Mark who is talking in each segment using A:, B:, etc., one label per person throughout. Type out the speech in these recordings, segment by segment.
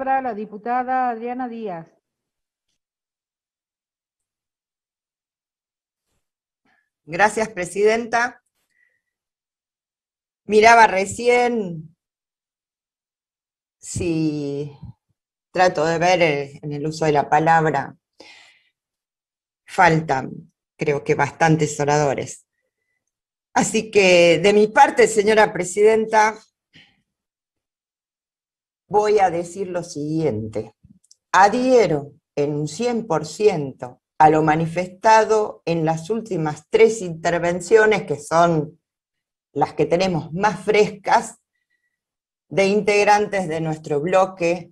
A: palabra a la diputada Adriana Díaz.
B: Gracias, presidenta. Miraba recién si trato de ver en el uso de la palabra. Faltan, creo que bastantes oradores. Así que, de mi parte, señora presidenta, voy a decir lo siguiente. Adhiero en un 100% a lo manifestado en las últimas 3 intervenciones, que son las que tenemos más frescas, de integrantes de nuestro bloque,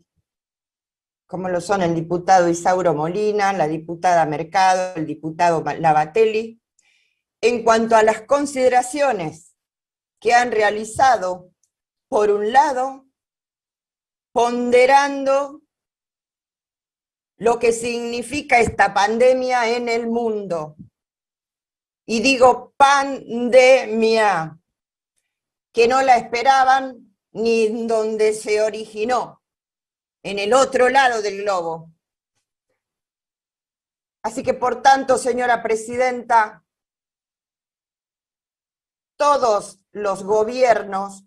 B: como lo son el diputado Isauro Molina, la diputada Mercado, el diputado Lavatelli, en cuanto a las consideraciones que han realizado, por un lado, ponderando lo que significa esta pandemia en el mundo. Y digo pandemia, que no la esperaban ni donde se originó, en el otro lado del globo. Así que, por tanto, señora presidenta, todos los gobiernos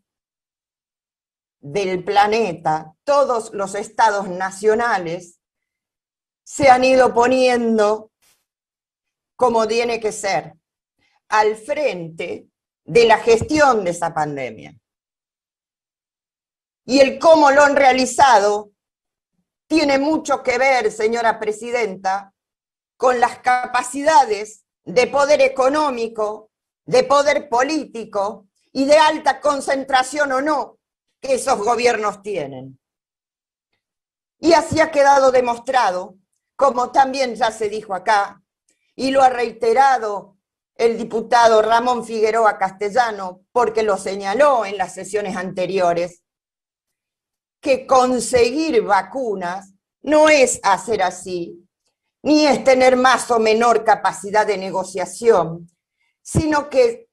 B: del planeta, todos los estados nacionales, se han ido poniendo, como tiene que ser, al frente de la gestión de esa pandemia. Y el cómo lo han realizado tiene mucho que ver, señora presidenta, con las capacidades de poder económico, de poder político y de alta concentración o no que esos gobiernos tienen. Y así ha quedado demostrado, como también ya se dijo acá, y lo ha reiterado el diputado Ramón Figueroa Castellano, porque lo señaló en las sesiones anteriores, que conseguir vacunas no es hacer así, ni es tener más o menor capacidad de negociación, sino que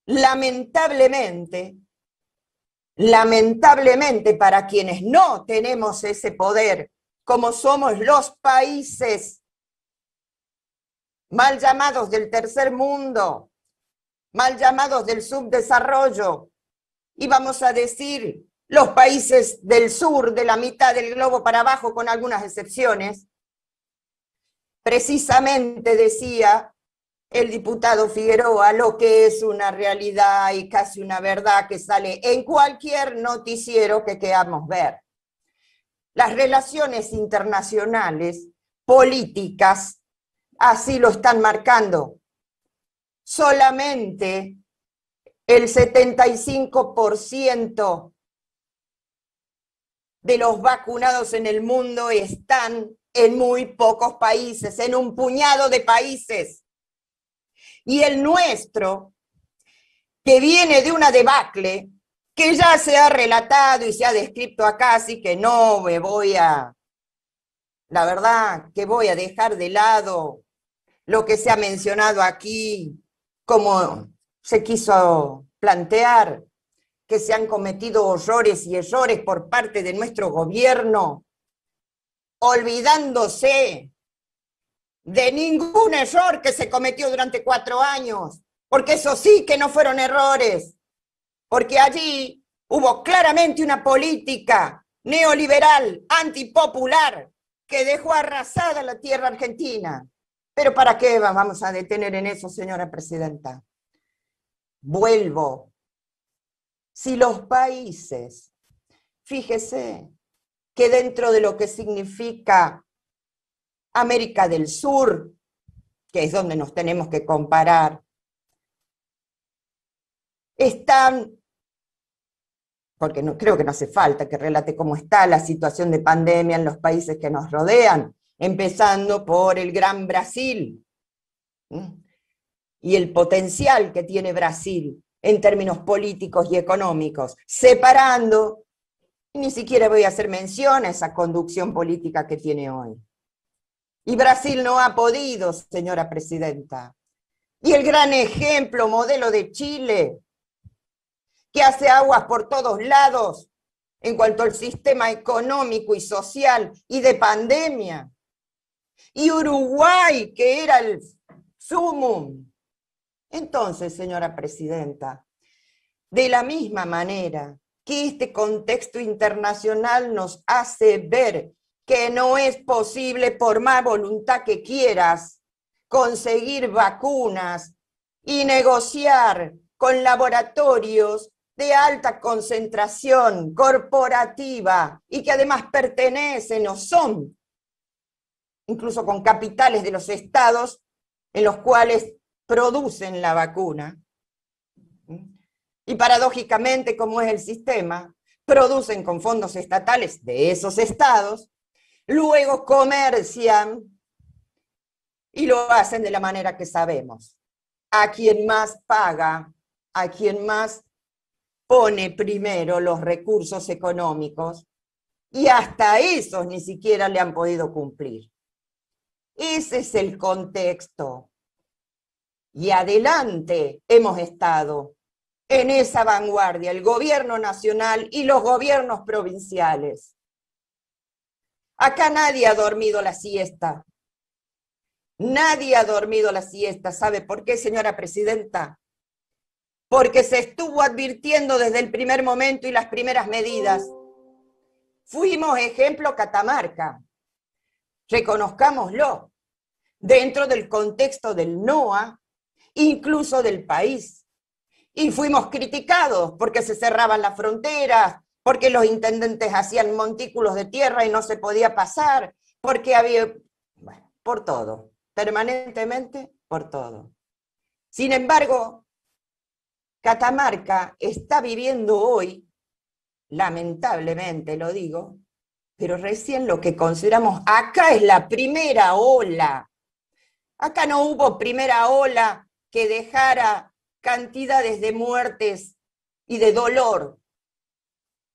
B: lamentablemente para quienes no tenemos ese poder, como somos los países mal llamados del tercer mundo, mal llamados del subdesarrollo, y vamos a decir los países del sur, de la mitad del globo para abajo, con algunas excepciones, precisamente decía el diputado Figueroa lo que es una realidad y casi una verdad que sale en cualquier noticiero que queramos ver. Las relaciones internacionales, políticas, así lo están marcando. Solamente el 75% de los vacunados en el mundo están en muy pocos países, en un puñado de países. Y el nuestro, que viene de una debacle, que ya se ha relatado y se ha descrito acá, así que no me voy a, la verdad que voy a dejar de lado lo que se ha mencionado aquí, como se quiso plantear, que se han cometido horrores y errores por parte de nuestro gobierno, olvidándose de ningún error que se cometió durante 4 años, porque eso sí que no fueron errores, porque allí hubo claramente una política neoliberal, antipopular, que dejó arrasada la tierra argentina. Pero ¿para qué vamos a detener en eso, señora presidenta? Vuelvo. Si los países, fíjese que dentro de lo que significa América del Sur, que es donde nos tenemos que comparar, están, porque no, creo que no hace falta que relate cómo está la situación de pandemia en los países que nos rodean, empezando por el gran Brasil, y el potencial que tiene Brasil en términos políticos y económicos, separando, ni siquiera voy a hacer mención a esa conducción política que tiene hoy. Y Brasil no ha podido, señora presidenta. Y el gran ejemplo, modelo de Chile, que hace aguas por todos lados, en cuanto al sistema económico y social y de pandemia. Y Uruguay, que era el sumum. Entonces, señora presidenta, de la misma manera que este contexto internacional nos hace ver que no es posible, por más voluntad que quieras, conseguir vacunas y negociar con laboratorios de alta concentración corporativa y que además pertenecen o son, incluso con capitales de los estados en los cuales producen la vacuna. Y paradójicamente, como es el sistema, producen con fondos estatales de esos estados, luego comercian y lo hacen de la manera que sabemos. A quien más paga, a quien más pone primero los recursos económicos, y hasta esos ni siquiera le han podido cumplir. Ese es el contexto. Y adelante hemos estado en esa vanguardia, el gobierno nacional y los gobiernos provinciales. Acá nadie ha dormido la siesta. Nadie ha dormido la siesta. ¿Sabe por qué, señora presidenta? Porque se estuvo advirtiendo desde el primer momento y las primeras medidas. Fuimos ejemplo Catamarca. Reconozcámoslo. Dentro del contexto del NOA, incluso del país. Y fuimos criticados porque se cerraban las fronteras, porque los intendentes hacían montículos de tierra y no se podía pasar, porque había, bueno, por todo, permanentemente por todo. Sin embargo, Catamarca está viviendo hoy, lamentablemente lo digo, pero recién lo que consideramos, acá es la primera ola. Acá no hubo primera ola que dejara cantidades de muertes y de dolor.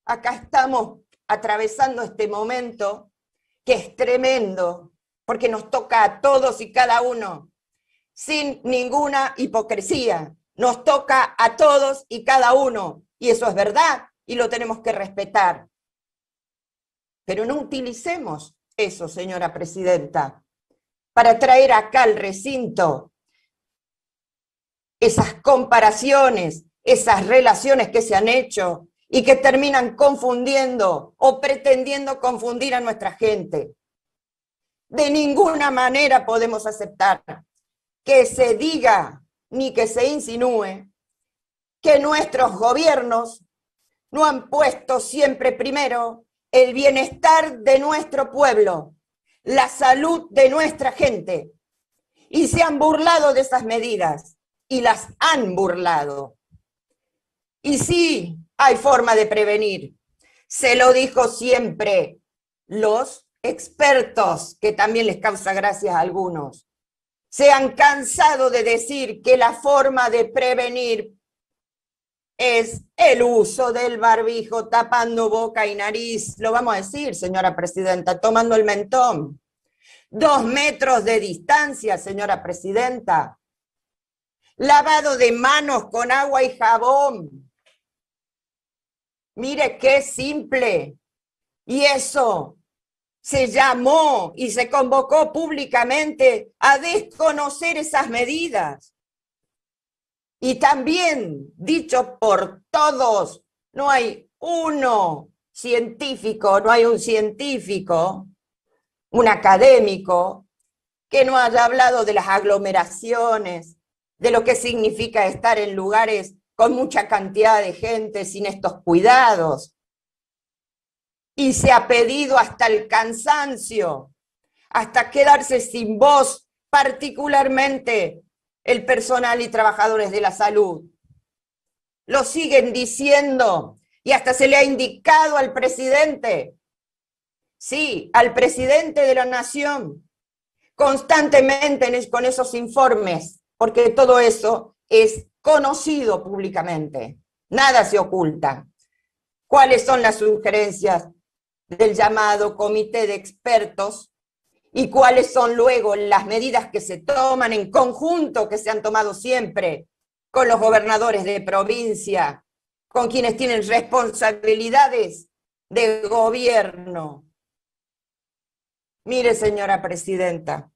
B: Acá estamos atravesando este momento que es tremendo, porque nos toca a todos y cada uno, sin ninguna hipocresía. Nos toca a todos y cada uno, y eso es verdad, y lo tenemos que respetar. Pero no utilicemos eso, señora presidenta, para traer acá al recinto esas comparaciones, esas relaciones que se han hecho y que terminan confundiendo o pretendiendo confundir a nuestra gente. De ninguna manera podemos aceptar que se diga ni que se insinúe que nuestros gobiernos no han puesto siempre primero el bienestar de nuestro pueblo, la salud de nuestra gente, y se han burlado de esas medidas, y las han burlado. Y sí, hay forma de prevenir. Se lo dijo siempre los expertos, que también les causa gracia a algunos. Se han cansado de decir que la forma de prevenir es el uso del barbijo, tapando boca y nariz. Lo vamos a decir, señora presidenta, tomando el mentón. 2 metros de distancia, señora presidenta. Lavado de manos con agua y jabón. Mire qué simple. Y eso se llamó y se convocó públicamente a desconocer esas medidas. Y también, dicho por todos, no hay uno científico, no hay un científico, un académico, que no haya hablado de las aglomeraciones, de lo que significa estar en lugares con mucha cantidad de gente sin estos cuidados. Y se ha pedido hasta el cansancio, hasta quedarse sin voz, particularmente el personal y trabajadores de la salud. Lo siguen diciendo y hasta se le ha indicado al presidente, sí, al presidente de la nación, constantemente con esos informes, porque todo eso es conocido públicamente, nada se oculta. ¿Cuáles son las sugerencias del llamado comité de expertos y cuáles son luego las medidas que se toman en conjunto, que se han tomado siempre con los gobernadores de provincia, con quienes tienen responsabilidades de gobierno. Mire, señora presidenta,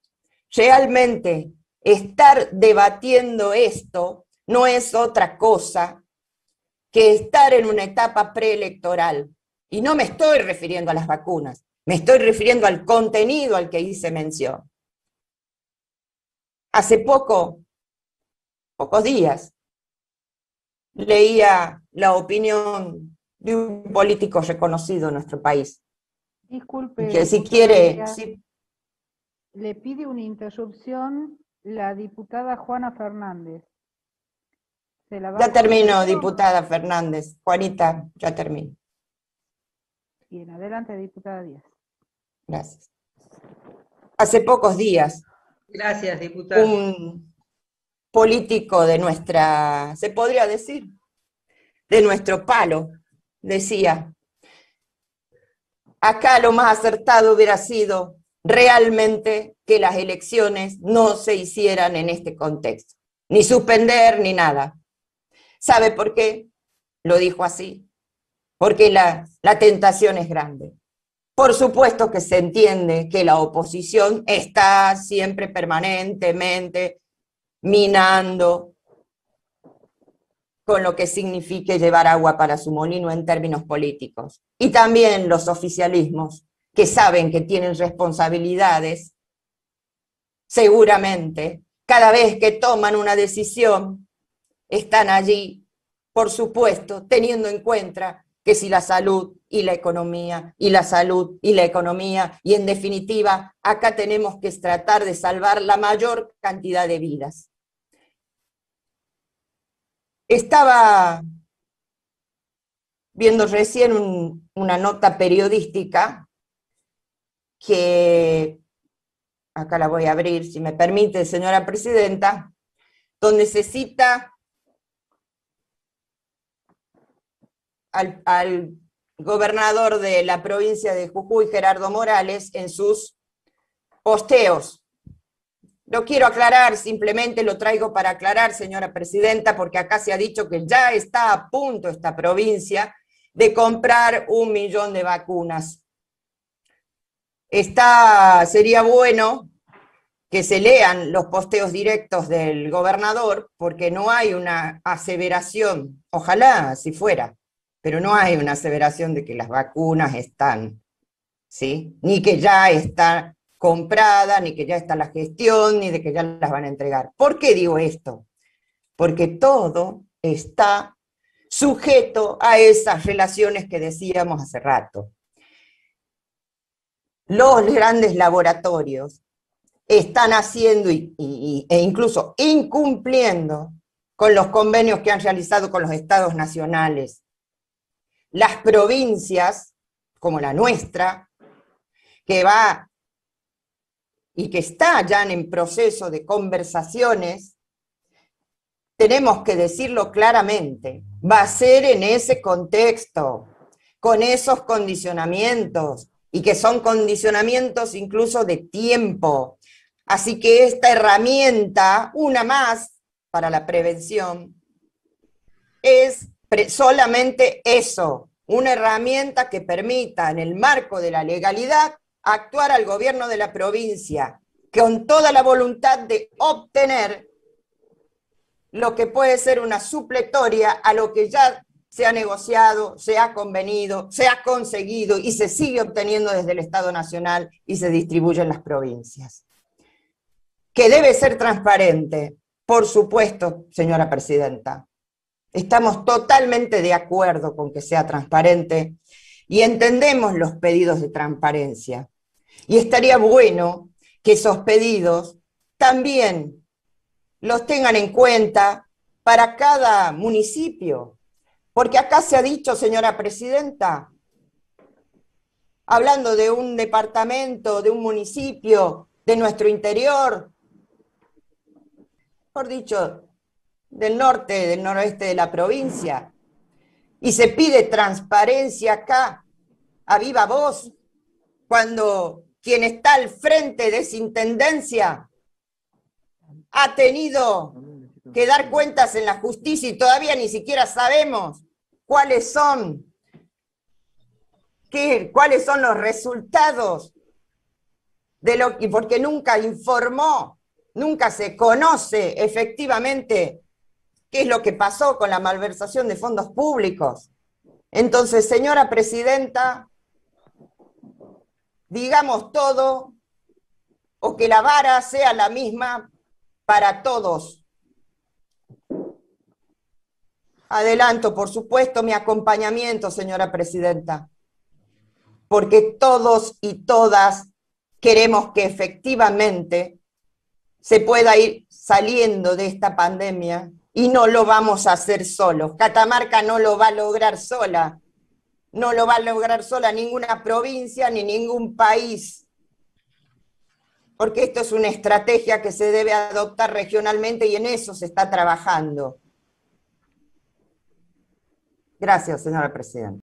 B: realmente estar debatiendo esto no es otra cosa que estar en una etapa preelectoral. Y no me estoy refiriendo a las vacunas, me estoy refiriendo al contenido al que hice mención. Hace pocos días, leía la opinión de un político reconocido en nuestro país.
A: Disculpe,
B: Que si
A: diputada
B: quiere,
A: Díaz,
B: si,
A: le pide una interrupción la diputada Juana Fernández. ¿Se la va
B: ya
A: a
B: termino,
A: conceder?
B: diputada Fernández. Juanita, ya termino.
A: Bien, adelante, diputada Díaz.
B: Gracias. Hace pocos días,
C: Gracias, diputada.
B: un político de nuestra, se podría decir, de nuestro palo, decía, acá lo más acertado hubiera sido realmente que las elecciones no se hicieran en este contexto, ni suspender ni nada. ¿Sabe por qué? Lo dijo así, porque la tentación es grande. Por supuesto que se entiende que la oposición está siempre permanentemente minando con lo que signifique llevar agua para su molino en términos políticos. Y también los oficialismos, que saben que tienen responsabilidades, seguramente, cada vez que toman una decisión, están allí, por supuesto, teniendo en cuenta que si la salud y la economía, y la salud y la economía, y en definitiva, acá tenemos que tratar de salvar la mayor cantidad de vidas. Estaba viendo recién una nota periodística que, acá la voy a abrir, si me permite, señora presidenta, donde se cita al gobernador de la provincia de Jujuy, Gerardo Morales, en sus posteos. Lo quiero aclarar, simplemente lo traigo para aclarar, señora presidenta, porque acá se ha dicho que ya está a punto esta provincia de comprar 1 millón de vacunas. Sería bueno que se lean los posteos directos del gobernador, porque no hay una aseveración, ojalá si fuera, pero no hay una aseveración de que las vacunas están, ¿sí? Ni que ya está comprada, ni que ya está la gestión, ni de que ya las van a entregar. ¿Por qué digo esto? Porque todo está sujeto a esas relaciones que decíamos hace rato. Los grandes laboratorios están haciendo e incluso incumpliendo con los convenios que han realizado con los estados nacionales. Las provincias, como la nuestra, que va y que está ya en proceso de conversaciones, tenemos que decirlo claramente, va a ser en ese contexto, con esos condicionamientos, y que son condicionamientos incluso de tiempo. Así que esta herramienta, una más para la prevención, es solamente eso, una herramienta que permita, en el marco de la legalidad, actuar al gobierno de la provincia con toda la voluntad de obtener lo que puede ser una supletoria a lo que ya se ha negociado, se ha convenido, se ha conseguido y se sigue obteniendo desde el Estado Nacional y se distribuye en las provincias. Que debe ser transparente, por supuesto, señora presidenta. Estamos totalmente de acuerdo con que sea transparente y entendemos los pedidos de transparencia. Y estaría bueno que esos pedidos también los tengan en cuenta para cada municipio. Porque acá se ha dicho, señora presidenta, hablando de un departamento, de un municipio, de nuestro interior, mejor dicho, del norte, del noroeste de la provincia, y se pide transparencia acá, a viva voz, cuando quien está al frente de esa intendencia ha tenido que dar cuentas en la justicia y todavía ni siquiera sabemos cuáles son, cuáles son los resultados de lo que, porque nunca informó, nunca se conoce efectivamente qué es lo que pasó con la malversación de fondos públicos. Entonces, señora presidenta, digamos todo, o que la vara sea la misma para todos. Adelanto, por supuesto, mi acompañamiento, señora presidenta, porque todos y todas queremos que efectivamente se pueda ir saliendo de esta pandemia y no lo vamos a hacer solos. Catamarca no lo va a lograr sola, no lo va a lograr sola ninguna provincia ni ningún país, porque esto es una estrategia que se debe adoptar regionalmente y en eso se está trabajando. Gracias, señora presidenta.